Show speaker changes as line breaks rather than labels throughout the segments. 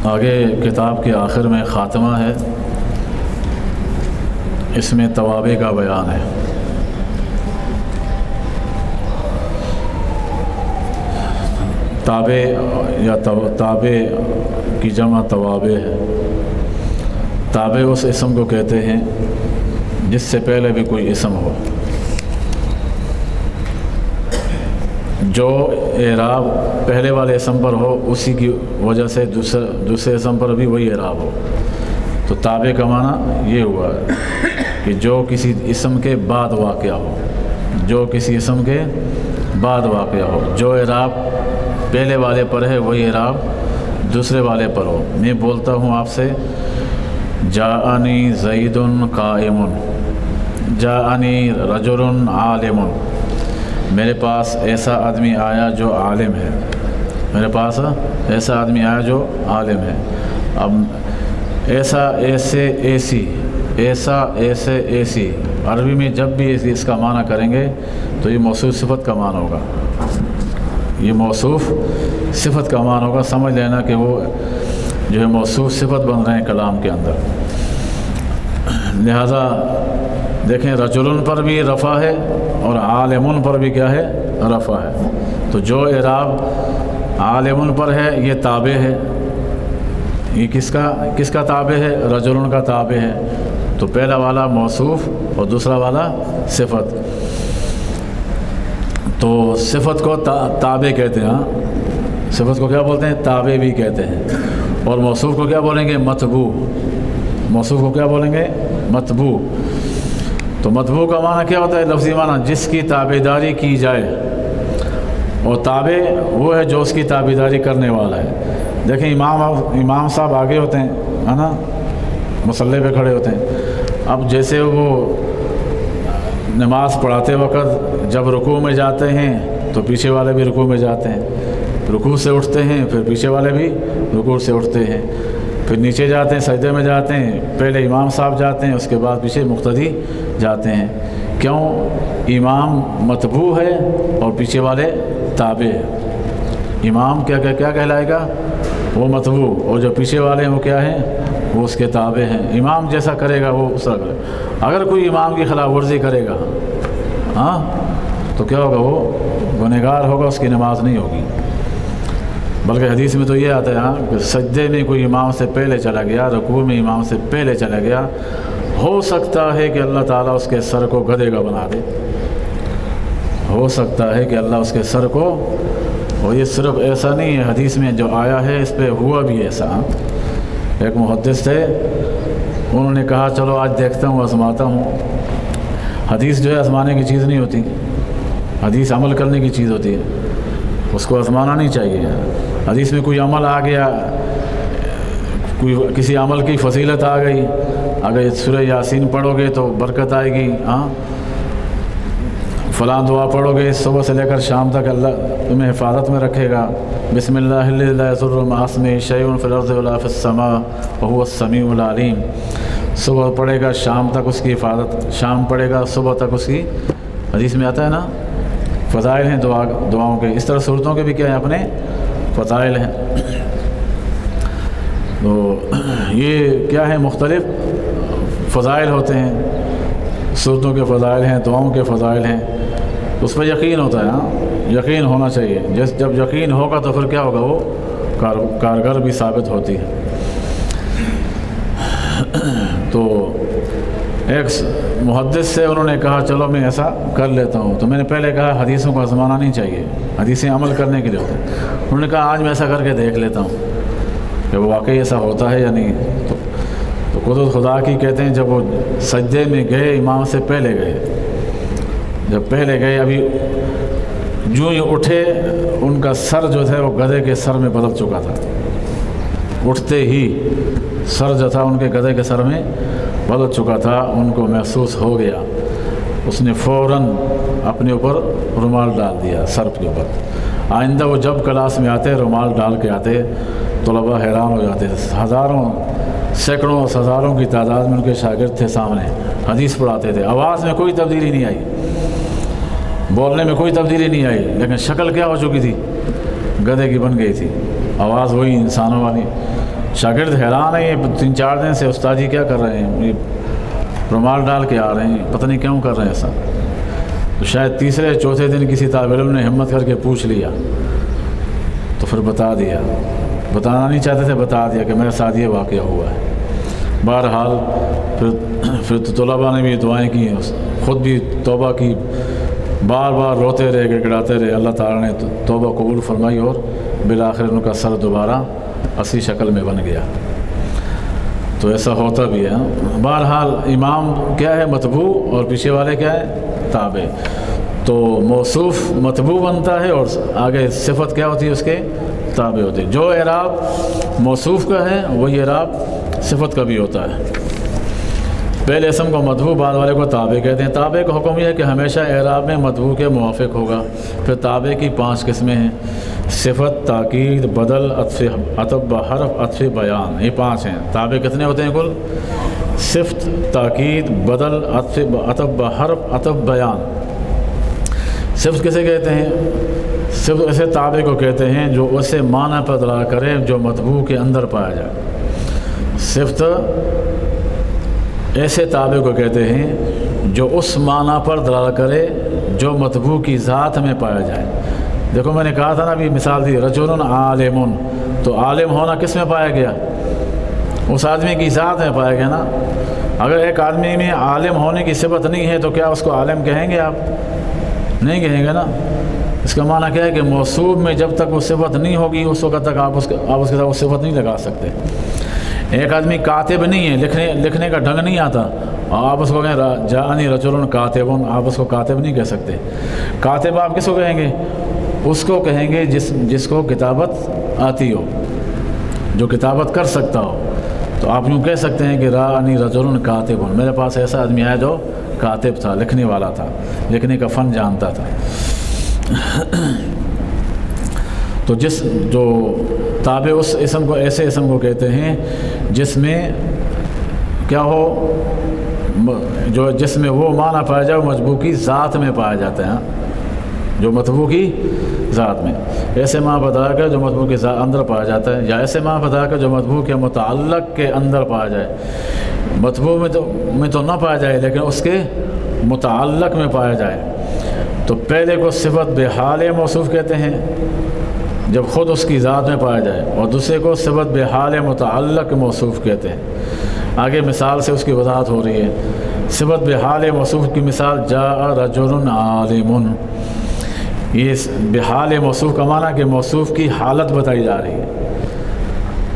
آگے کتاب کے آخر میں خاتمہ ہے، اس میں توابع کا بیان ہے۔ تابع یا تابع کی جمع توابع ہے۔ تابع اس اسم کو کہتے ہیں جس سے پہلے بھی کوئی اسم ہو، جو اعراب پہلے والے اسم پر ہو اسی کی وجہ سے دوسرے اسم پر بھی وہی اعراب ہو۔ تو تابع کا معنی یہ ہوا کہ جو کسی اسم کے بعد واقع ہو، جو کسی اسم کے بعد واقع ہو، جو اعراب پہلے والے پر ہے وہی اعراب دوسرے والے پر ہو۔ میں بولتا ہوں آپ سے جاءنی زید قائم، جاءنی رجل عالم، میرے پاس ایسا آدمی آیا جو عالم ہے، میرے پاس ایسا آدمی آیا جو عالم ہے۔ اب ایسا، ایسے، ایسی، ایسا، ایسے، ایسی، عربی میں جب بھی اس کا معنی کریں گے تو یہ موصوف صفت کا معنی ہوگا، یہ موصوف صفت کا معنی ہوگا۔ سمجھ لینا کہ وہ جو ہے موصوف صفت بن رہے ہیں کلام کے اندر۔ لہذا دیکھیں رجلن پر بھی رفع ہے اور عالمن پر بھی کیا ہے؟ رفع ہے۔ تو جو اعراب عالمن پر ہے یہ تابع ہے۔ یہ کس کا تابع ہے؟ رجلن کا تابع ہے۔ تو پہلا والا موصوف اور دوسرا والا صفت۔ تو صفت کو تابع کہتے ہیں، ہاں صفت کو کیا بولتے ہیں؟ تابع بھی کہتے ہیں۔ اور موصوف کو کیا بولیں گے؟ متبوع۔ موصوف کو کیا بولیں گے؟ متبوع۔ تو متبوع کا معنی کیا ہوتا ہے؟ لفظی معنی جس کی تابعداری کی جائے، اور تابع وہ ہے جو اس کی تابعداری کرنے والا ہے۔ دیکھیں امام صاحب آگے ہوتے ہیں، ہے نا، مصلی پہ کھڑے ہوتے ہیں۔ اب جیسے وہ نماز پڑھاتے وقت جب رکوع میں جاتے ہیں تو پیچھے والے بھی رکوع میں جاتے ہیں، رکوع سے اٹھتے ہیں پھر پیچھے والے بھی رکوع سے اٹھتے ہیں، پھر نیچے جاتے ہیں سجدے میں جاتے ہیں، پہلے امام صاحب جاتے ہیں اس کے بعد پیچھے مقتدی جاتے ہیں۔ کیوں؟ امام متبوع ہے اور پیچھے والے تابع ہے۔ امام کیا کہلائے گا؟ وہ متبوع، اور جو پیچھے والے ہیں وہ کیا ہیں؟ وہ اس کے تابع ہیں۔ امام جیسا کرے گا وہ اس طرح کرے گا۔ اگر کوئی امام کی خلاف ورزی کرے گا ہاں تو کیا ہوگا؟ وہ گنہگار ہوگا، اس کی نماز نہیں ہوگی۔ بلکہ حدیث میں تو یہ آتا ہے ہاں کہ سجدے میں کوئی امام سے پہلے چلا گیا، رکوع میں امام سے پہلے چلا گیا، ہو سکتا ہے کہ اللہ تعالیٰ اس کے سر کو گدھے کا بنا دے، ہو سکتا ہے کہ اللہ اس کے سر کو، اور یہ صرف ایسا نہیں ہے، حدیث میں جو آیا ہے اس پہ ہوا بھی ایسا۔ ایک محدث تھے، انہوں نے کہا چلو آج دیکھتا ہوں، آزماتا ہوں۔ حدیث جو ہے آزمانے کی چیز نہیں ہوتی، حدیث عمل کرنے کی چیز ہوتی ہے، اس کو آزمانا نہیں چاہیے۔ حدیث میں کوئی عمل آ گیا، کوئی کسی عمل کی فضیلت آ گئی، اگر سورہ یاسین پڑھو گے تو برکت آئے گی، ہاں فلاں دعا پڑھو گے صبح سے لے کر شام تک اللہ تمہیں حفاظت میں رکھے گا، بسم اللہ الذی لا یضر مع اسمہ شیء فی الارض ولا فی السماء وهو السمیع العلیم۔ صبح پڑھے گا شام تک اس کی حفاظت، شام پڑھے گا صبح تک اس کی، حدیث میں آتا ہے نا، فضائل ہیں دعاؤں کے۔ اس طرح صورتوں کے بھی کیا ہیں؟ اپنے فضائل ہیں۔ تو یہ کیا ہے؟ مختلف فضائل ہوتے ہیں، صورتوں کے فضائل ہیں، دعاؤں کے فضائل ہیں، اس پہ یقین ہوتا ہے، ہاں یقین ہونا چاہیے۔ جب یقین ہوگا تو پھر کیا ہوگا؟ وہ کارگر بھی ثابت ہوتی ہے۔ تو ایک محدث سے انہوں نے کہا چلو میں ایسا کر لیتا ہوں، تو میں نے پہلے کہا حدیثوں کو آزمانا نہیں چاہیے، حدیثیں عمل کرنے کے لیے ہوتے ہیں۔ انہوں نے کہا آج میں ایسا کر کے دیکھ لیتا ہوں کہ وہ واقعی ایسا ہوتا ہے یا نہیں۔ تو قدرت خدا کی کہتے ہیں جب وہ سجدے میں گئے، امام سے پہلے گئے، جب پہلے گئے ابھی جو ہی اٹھے ان کا سر جو تھا وہ گدھے کے سر میں بدل چکا تھا، اٹھتے ہی سر جو تھا ان کے گدھے کے سر میں بدل چکا تھا، ان کو محسوس ہو گیا۔ اس نے فوراً اپنے اوپر رومال ڈال دیا سر کے اوپر۔ آئندہ وہ جب کلاس میں آتے رومال ڈال کے آتے، طلباء حیران ہو جاتے۔ ہزاروں، سینکڑوں، ہزاروں کی تعداد میں ان کے شاگرد تھے سامنے، حدیث پڑھاتے تھے۔ آواز میں کوئی تبدیلی نہیں آئی، بولنے میں کوئی تبدیلی نہیں آئی، لیکن شکل کیا ہو چکی تھی؟ گدھے کی بن گئی تھی، آواز وہی انسانوں والی۔ شاگرد حیران ہیں، یہ 3-4 دن سے استاد جی کیا کر رہے ہیں، یہ رومال ڈال کے آ رہے ہیں، پتہ نہیں کیوں کر رہے ہیں ایسا۔ تو شاید تیسرے چوتھے دن کسی طالب علم نے ہمت کر کے پوچھ لیا تو پھر بتا دیا، بتانا نہیں چاہتے تھے، بتا دیا کہ میرے ساتھ یہ واقعہ ہوا ہے۔ بہرحال پھر تو طلباء نے بھی دعائیں کی، خود بھی توبہ کی، بار بار روتے رہے، گڑگڑاتے رہے، اللہ تعالیٰ نے توبہ قبول فرمائی اور بالآخر ان کا سر دوبارہ اصلی شکل میں بن گیا۔ تو ایسا ہوتا بھی ہے۔ بہرحال امام کیا ہے، متبوع، اور پیچھے والے کیا ہے، تابع۔ تو موصوف متبوع بنتا ہے اور آگے صفت کیا ہوتی ہے اس کے، تابع ہوتی ہے۔ جو اعراب موصوف کا ہے وہی اعراب صفت کا بھی ہوتا ہے۔ پہلے اسم کو متبوع، بعد والے کو تابع کہتے ہیں۔ تابع کا حکم یہ ہے کہ ہمیشہ اعراب میں متبوع کے موافق ہوگا۔ پھر تابع کی 5 قسمیں ہیں، صفت، تاکید، بدل، عطف بحرف، عطف بیان، یہ 5 ہیں۔ تابع کتنے ہوتے ہیں کل؟ صفت، تاکید، بدل، عطف بحرف، عطف بیان۔ صفت کسے کہتے ہیں؟ صفت ایسے تابع کو کہتے ہیں جو اسے معنی پر دلالت کرے جو متبوع کے اندر پایا جائے۔ صفت ایسے تابع کو کہتے ہیں جو اس معنی پر دلالت کرے جو متبوع کی ذات میں پایا جائے۔ دیکھو میں نے کہا تھا نا، ابھی مثال دی، رجل عالم، تو عالم ہونا کس میں پایا گیا؟ اس آدمی کی ذات میں پایا گیا نا۔ اگر ایک آدمی میں عالم ہونے کی صفت نہیں ہے تو کیا اس کو عالم کہیں گے آپ؟ نہیں کہیں گے نا۔ اس کا معنی کیا ہے کہ موصوف میں جب تک وہ صفت نہیں ہوگی اس وقت تک آپ اس کے ساتھ وہ صفت نہیں لگا سکتے۔ ایک آدمی کاتب نہیں ہے، لکھنے کا ڈھنگ نہیں آتا، اور آپ اس کو کہیں جانی رجل کاتب، آپ اس کو کاتب نہیں کہہ سکتے۔ کاتب آپ کس کو کہیں گے؟ اس کو کہیں گے جس کو کتابت آتی ہو، جو کتابت کر سکتا ہو۔ تو آپ یوں کہہ سکتے ہیں کہ رانی رجل کاتب، میرے پاس ایسا آدمی آیا جو کاتب تھا، لکھنے والا تھا، لکھنے کا فن جانتا تھا۔ تو جو تابع اس اسم کو، ایسے اسم کو کہتے ہیں جس میں کیا ہو، جس میں وہ معنی پایا جائے متبوع کی ذات میں پایا جاتا ہے، جو متبوع کی ذات میں۔ ایسے معنی بتا کر جو متبوع کے اندر پایا جاتا ہے، یا ایسے معنی بتا کر جو متبوع کے متعلق کے اندر پایا جائے۔ متبوع میں تو نہ پایا جائے لیکن اس کے متعلق میں پایا جائے۔ تو پہلے کو صفت بحال موصوف کہتے ہیں جب خود اس کی ذات میں پایا جائے، اور دوسرے کو صفت بحال متعلق موصوف کہتے ہیں۔ آگے مثال سے اس کی وضاحت ہو رہی ہے۔ صفت بحال موصوف کی مثال جاء رجل عالم، یہ بحال موصوف کا معنی کہ موصوف کی حالت بتائی جا رہی ہے۔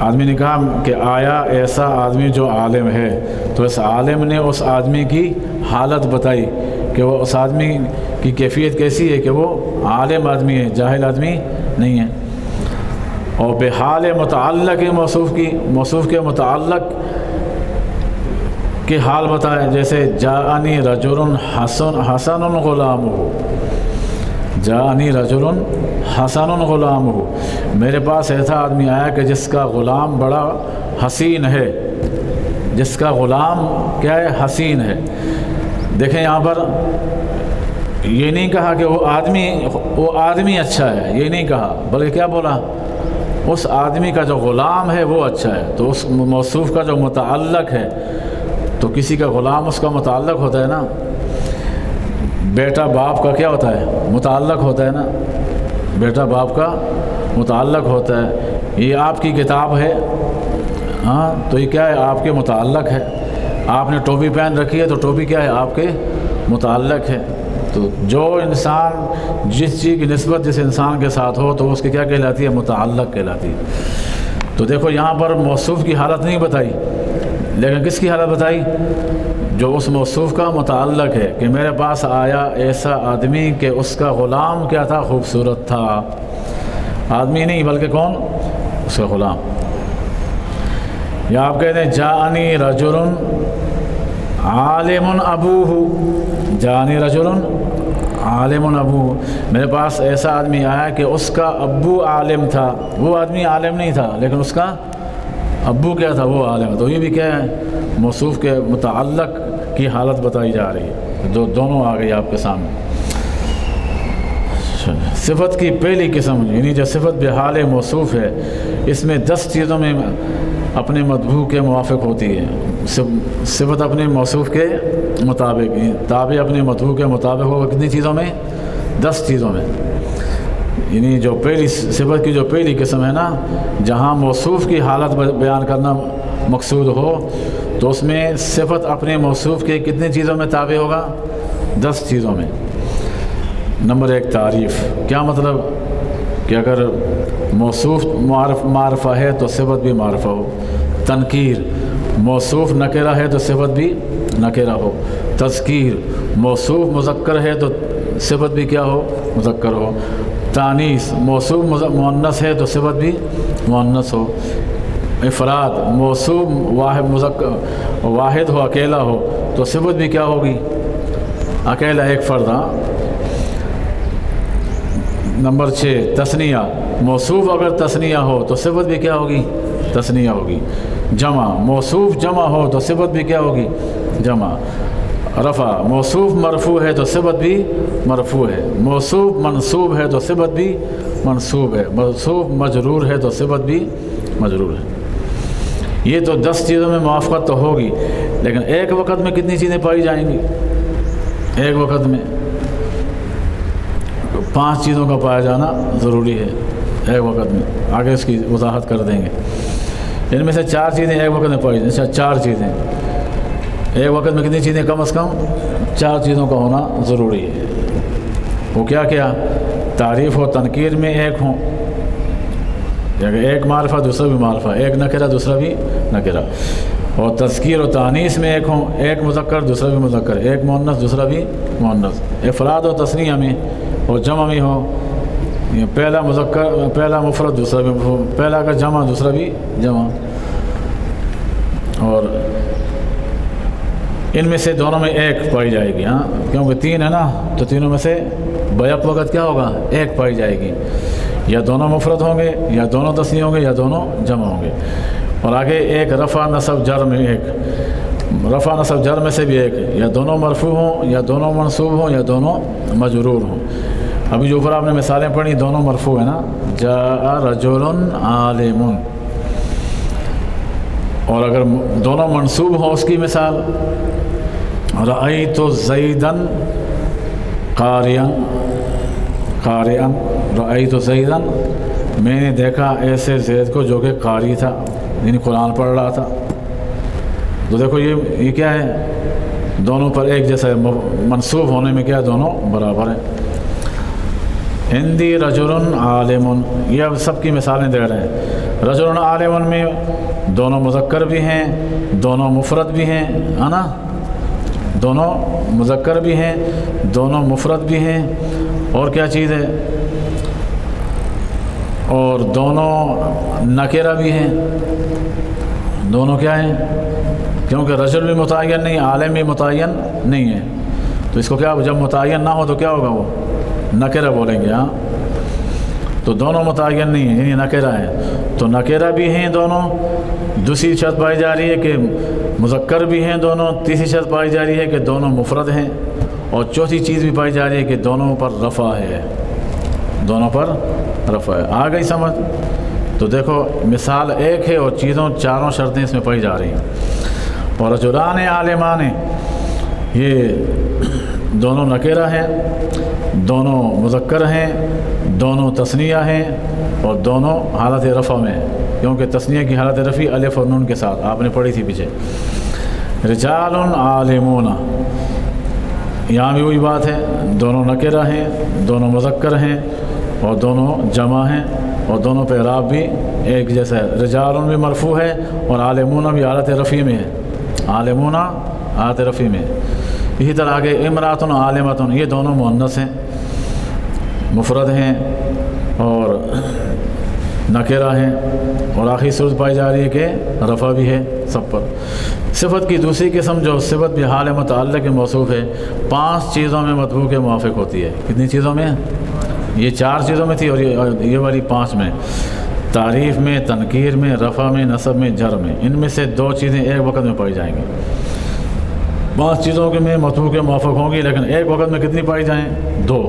آدمی نے کہا کہ آیا ایسا آدمی جو عالم ہے، تو اس عالم نے اس آدمی کی حالت بتائی کہ وہ اس آدمی کی کیفیت کیسی ہے کہ وہ عالم آدمی ہے، جاہل آدمی نہیں ہے۔ اور بحال متعلق موصوف کے متعلق کی حال بتائے، جیسے جاءنی رجل حسن غلامہ، جاءنی رجل حسن غلامہ، میرے پاس ایسا آدمی آیا کہ جس کا غلام بڑا حسین ہے، جس کا غلام کیا ہے، حسین ہے۔ دیکھیں یہاں پر یہ نہیں کہا کہ وہ آدمی اچھا ہے، یہ نہیں کہا، بلکہ کیا بولا، اس آدمی کا جو غلام ہے وہ اچھا ہے۔ تو اس موصوف کا جو متعلق ہے، تو کسی کا غلام اس کا متعلق ہوتا ہے نا، بیٹا باپ کا کیا ہوتا ہے، متعلق ہوتا ہے نا، بیٹا باپ کا متعلق ہوتا ہے۔ یہ آپ کی کتاب ہے، ہاں، تو یہ کیا ہے، آپ کے متعلق ہے۔ آپ نے ٹوپی پہن رکھی ہے تو ٹوپی کیا ہے، آپ کے متعلق ہے۔ تو جو انسان جس چیز کی نسبت جس انسان کے ساتھ ہو تو اس کی کیا کہلاتی ہے، متعلق کہلاتی ہے۔ تو دیکھو یہاں پر موصوف کی حالت نہیں بتائی، لیکن کس کی حالت بتائی، جو اس موصوف کا متعلق ہے، کہ میرے پاس آیا ایسا آدمی کہ اس کا غلام کیا تھا، خوبصورت تھا۔ آدمی نہیں بلکہ کون، اس کا غلام۔ یا آپ کہتے ہیں جاءنی رجل عالم ابوہ، جاءنی رجل عالم ابوہ، میرے پاس ایسا آدمی آیا کہ اس کا ابو عالم تھا۔ وہ آدمی عالم نہیں تھا لیکن اس کا ابو کیا تھا، وہ عالم ہے۔ تو یہ بھی کیا ہے، موصوف کے متعلق کی حالت بتائی جا رہی ہے۔ دونوں آ گئی آپ کے سامنے۔ صفت کی پہلی قسم یعنی جو صفت بحال موصوف ہے، اس میں 10 چیزوں میں اپنے مطبوع کے موافق ہوتی ہے۔ صفت اپنے موصوف کے مطابق، تابع اپنے مطبوع کے مطابق ہوگا کتنی چیزوں میں؟ 10 چیزوں میں۔ یعنی جو پہلی صفت کی جو پہلی قسم ہے نا، جہاں موصوف کی حالت بیان کرنا مقصود ہو تو اس میں صفت اپنے موصوف کے کتنی چیزوں میں تابع ہوگا؟ 10 چیزوں میں۔ نمبر 1 تعریف۔ کیا مطلب؟ کہ اگر موصوف معرفہ ہے تو صفت بھی معرفہ ہو۔ تنکیر، موصوف نکرہ ہے تو صفت بھی نکرہ ہو۔ تذکیر، موصوف مذکر ہے تو صفت بھی کیا ہو؟ مذکر ہو۔ تانیث، موصوف مؤنث ہے تو صفت بھی مؤنث ہو۔ افراد، موصوف واحد ہو، اکیلا ہو تو صفت بھی کیا ہوگی؟ اکیلا، ایک فرد۔ ہاں۔ نمبر 6 تثنیہ، موصوف اگر تثنیہ ہو تو صفت بھی کیا ہوگی؟ تثنیہ ہوگی۔ جمع، موصوف جمع ہو تو صفت بھی کیا ہوگی؟ جمع۔ رفع، موصوف مرفوع ہے تو صفت بھی مرفوع ہے۔ موصوف منصوب ہے تو صفت بھی منصوب ہے۔ موصوف مجرور ہے تو صفت بھی مجرور ہے۔ یہ تو 10 چیزوں میں موافقت تو ہوگی، لیکن ایک وقت میں کتنی چیزیں پائی جائیں گی؟ ایک وقت میں 5 چیزوں کا پایا جانا ضروری ہے ایک وقت میں۔ آگے اس کی وضاحت کر دیں گے۔ ان میں سے 4 چیزیں ایک وقت میں پائی جائیں۔ اچھا 4 چیزیں ایک وقت میں کتنی چیزیں؟ کم از کم 4 چیزوں کا ہونا ضروری ہے۔ وہ کیا کیا؟ تعریف و تنکیر میں ایک ہوں، ایک معرفہ دوسرا بھی معرفہ، ایک نکرہ دوسرا بھی نکرہ۔ اور تذکیر و تانیث میں ایک ہوں، ایک مذکر دوسرا بھی مذکر، ایک مؤنث دوسرا بھی مؤنث۔ افراد و تثنیہ میں اور جمع میں ہو، پہلا مذکر پہلا مفرد دوسرا بھی مفرد، پہلا کا جمع دوسرا بھی جمع۔ اور ان میں سے دونوں میں ایک پائی جائے گی۔ ہاں، کیونکہ 3 ہے نا، تو تینوں میں سے بیک وقت کیا ہوگا؟ ایک پائی جائے گی۔ یا دونوں مفرد ہوں گے، یا دونوں تثنیہ ہوں گے، یا دونوں جمع ہوں گے۔ اور آگے ایک رفع نصب جر میں ایک، رفع نصب جر میں سے بھی ایک، یا دونوں مرفوع ہوں، یا دونوں منصوب ہوں، یا دونوں مجرور ہوں۔ ابھی جو اوپر آپ نے مثالیں پڑھی دونوں مرفوع ہیں نا، جاء رجل عالم۔ اور اگر دونوں منصوب ہوں اس کی مثال رأیت زیدًا قارئًا، قارئًا، رأیت زیدًا، میں نے دیکھا ایسے زید کو جو کہ قاری تھا، یعنی قرآن پڑھ رہا تھا۔ تو دیکھو یہ کیا ہے؟ دونوں پر ایک جیسا ہے، منصوب ہونے میں کیا دونوں برابر ہیں۔ عندی رجل عالم، یہ اب سب کی مثالیں دے رہے ہیں۔ رجل عالم میں دونوں مذکر بھی ہیں، دونوں مفرد بھی ہیں، ہے نا؟ دونوں مذکر بھی ہیں، دونوں مفرد بھی ہیں، اور کیا چیز ہے؟ اور دونوں نکرہ بھی ہیں۔ دونوں کیا ہیں؟ کیونکہ رجل بھی متعین نہیں، عالم بھی متعین نہیں ہے، تو اس کو کیا جب متعین نہ ہو تو کیا ہوگا؟ وہ نکرہ بولیں گے۔ ہاں، تو دونوں متعین نہیں ہیں، یعنی نکرہ ہیں، تو نکرہ بھی ہیں دونوں۔ دوسری شرط پائی جا رہی ہے کہ مذکر بھی ہیں دونوں۔ تیسری شرط پائی جا رہی ہے کہ دونوں مفرد ہیں، اور چوتھی چیز بھی پائی جا رہی ہے کہ دونوں پر رفع ہے، دونوں پر رفع ہے۔ آ گئی سمجھ؟ تو دیکھو مثال ایک ہے اور چیزوں 4 شرطیں اس میں پائی جا رہی ہیں۔ اور رجلان عالمان، یہ دونوں نکرہ ہیں، دونوں مذکر ہیں، دونوں تثنیہ ہیں، اور دونوں حالت رفع میں، کیونکہ تثنیہ کی حالت رفع الف اور نون کے ساتھ آپ نے پڑھی تھی پیچھے۔ رجال عالمون، یہاں بھی وہی بات ہے، دونوں نکرہ ہیں، دونوں مذکر ہیں، اور دونوں جمع ہیں، اور دونوں پہ اعراب بھی ایک جیسا ہے۔ رجال بھی مرفوع ہے اور عالمون بھی حالت رفع میں ہے، عالمون حالت رفع میں۔ اسی طرح آگے امرأۃ عالمۃ، یہ دونوں مؤنث ہیں، مفرد ہیں اور نکرہ ہیں، اور آخری صورت پائی جا رہی ہے کہ رفع بھی ہے سب پر۔ صفت کی دوسری قسم جو صفت بحال متعلق موصوف ہے، 5 چیزوں میں مطبوع کے موافق ہوتی ہے۔ کتنی چیزوں میں؟ یہ 4 چیزوں میں تھی، اور یہ والی 5 میں، تعریف میں، تنکیر میں، رفع میں، نصب میں، جر میں۔ ان میں سے 2 چیزیں ایک وقت میں پائی جائیں گی۔ 5 چیزوں کے میں مطبوع کے موافق ہوں گی، لیکن ایک وقت میں کتنی پائی جائیں؟ 2۔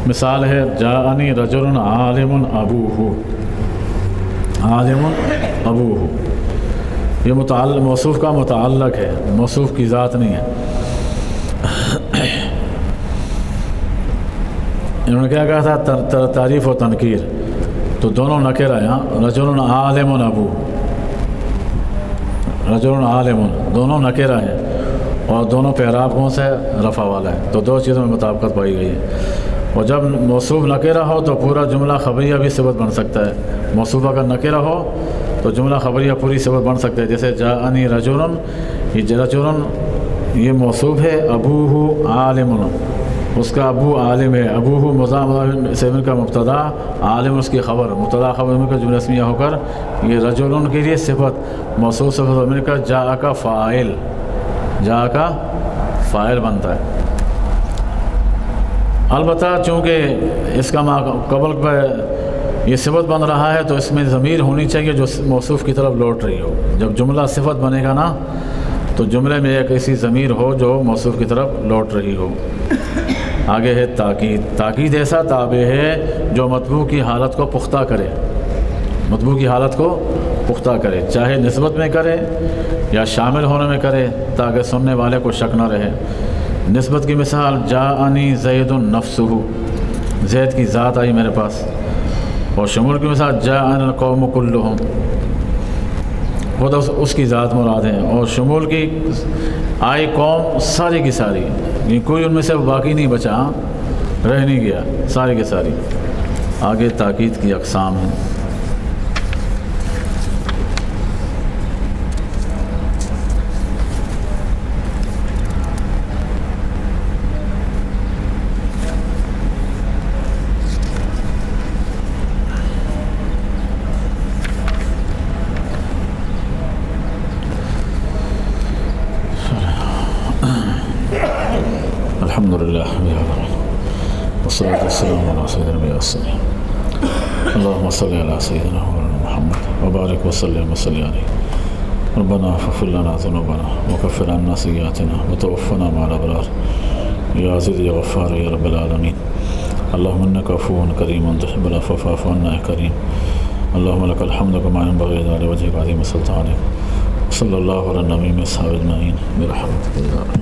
مثال ہے جاءنی رجل عالم ابوہ، عالم ابوہ، یہ موصوف کا متعلق ہے، موصوف کی ذات نہیں ہے۔ انہوں نے کیا کہا تھا؟ تعریف و تنکیر، تو دونوں نکرہ ہیں۔ رجل عالم ابوہ، رجل عالم، دونوں نکرہ ہیں، اور دونوں پہ اعراب کون سا ہے؟ رفع والا ہے، تو دو چیزوں میں مطابقت پائی گئی ہے۔ اور جب موصوف نکرہ ہو تو پورا جملہ خبریہ بھی صفت بن سکتا ہے۔ موصوف اگر نکرہ ہو تو جملہ خبریہ پوری صفت بن سکتا ہے، جیسے جاءنی رجل، یہ رجل یہ موصوف ہے، ابوہ عالم، اس کا ابو عالم ہے، ابوہ مضاف سے کا مبتدا، عالم اس کی خبر، مبتدا خبر کا جملہ اسمیہ ہو کر یہ رجل کے لیے صفت، موصوف صفت مل کر جاء کا فاعل، جاء کا فاعل بنتا ہے۔ البتہ چونکہ اس کا قبل پہ یہ صفت بن رہا ہے تو اس میں ضمیر ہونی چاہیے جو موصوف کی طرف لوٹ رہی ہو۔ جب جملہ صفت بنے گا نا تو جملے میں ایک ایسی ضمیر ہو جو موصوف کی طرف لوٹ رہی ہو۔ آگے ہے تاکید۔ تاکید ایسا تابع ہے جو مطبوع کی حالت کو پختہ کرے، مطبوع کی حالت کو پختہ کرے، چاہے نسبت میں کرے یا شامل ہونے میں کرے، تاکہ سننے والے کو شک نہ رہے۔ نسبت کی مثال جاءنی زید نفسہ، زید کی ذات آئی میرے پاس، اور شمول کی مثال جاءنی القوم کلہم، خود اس کی ذات مراد ہے، اور شمول کی آئی قوم ساری کی ساری، کوئی ان میں سے باقی نہیں بچا، رہ نہیں گیا، ساری کی ساری۔ آگے تاکید کی اقسام ہیں۔ الحمدللہ والصلاة والسلام علی سیدنا محمد اللہم صلی علی سیدنا محمد وبارک وسلم وصلی علیہ ربنا اغفر لنا ذنوبنا وکفر عنا سیئاتنا وتوفنا مع الابرار یا عزیز یا غفار یا رب العالمین اللہم انکا عفو کریم تحب العفو فاعف عنا کریم اللہم لک الحمد کما ينبغی لجلال وجهک عظیم سلطانک صلی اللہ علی النبی اصحاب اجمعین برحمتک یا رب۔